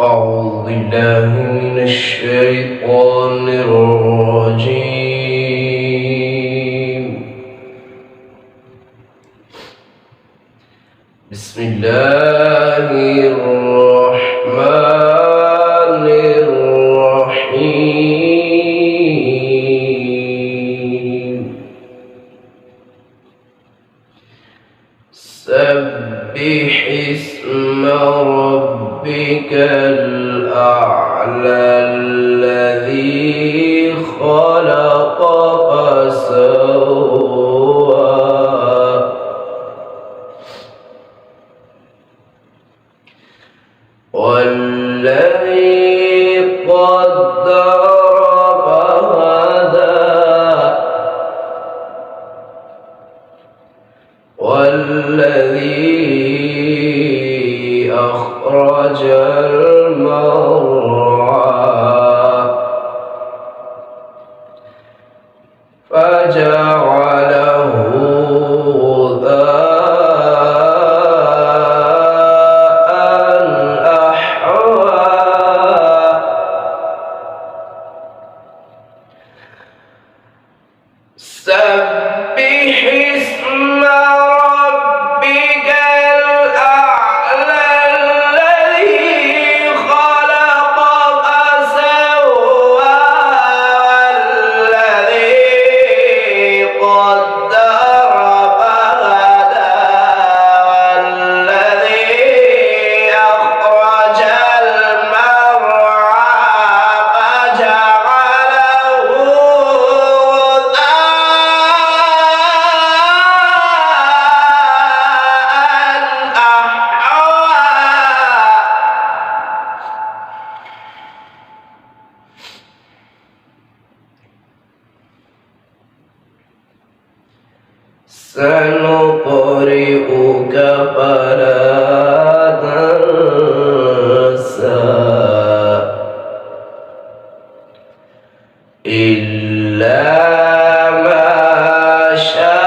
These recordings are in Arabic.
أعوذ بالله من الشيطان الرجيم. بسم الله الرحمن الرحيم. سبح اسم ربك الأعلى الذي خلق فسوى والذي قدر فهدى والذي أخرج المرعى فجعله غثاء أحوى سبح اسم ربك الأعلى الذي خلق فسوى والذي قدر فهدى والذي أخرج المرعى فجعله سنقرئك فلا تنسى إلا ما شاء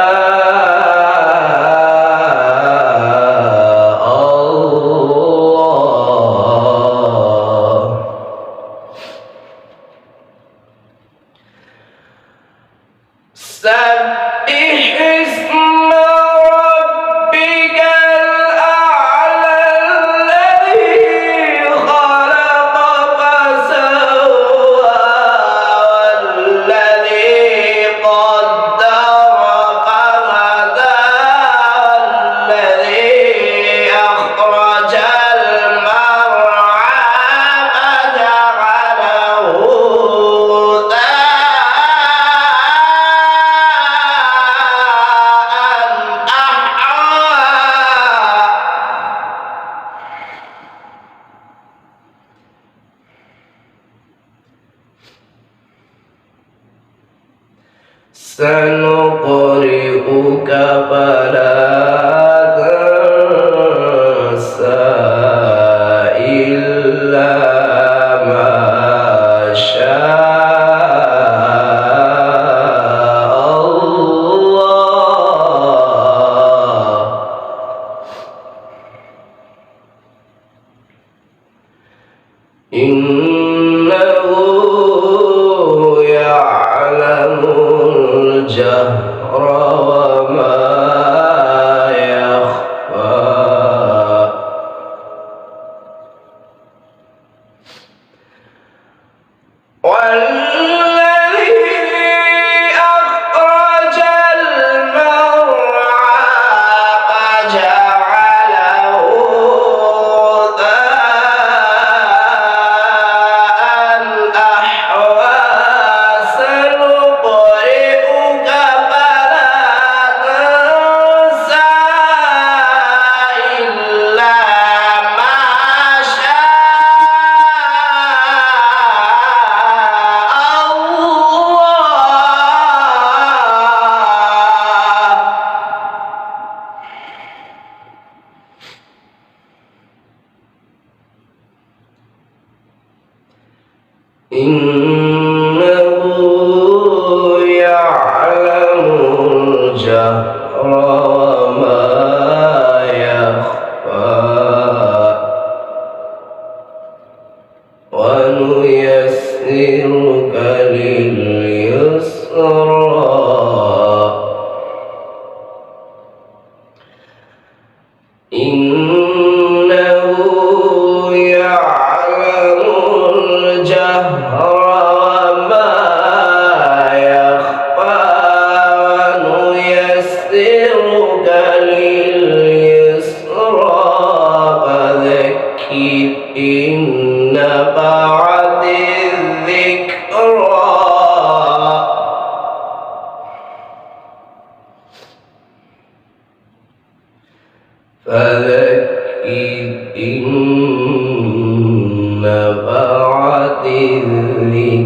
الله. سبح اسم ربك الأعلى الذي خلق فسوى والذي قدر فهدى والذي أخرج المرعى فجعله سنقرئك فلا تنسى إلا ما شاء الله. إنه يعلم الجهر وما يخفى والذي أخرج المرعى فجعله غثاء أحوى سنقرئك فلا تنسى إلا ما شاء الله. إنه يعلم الجهر وما يخفى ونيسرك لليسرى إنه يعلم الجهر وما يخفى ونيسرك لليسرى فذكر إن نفعت الذكرى فذكر إن نفعت الذكرى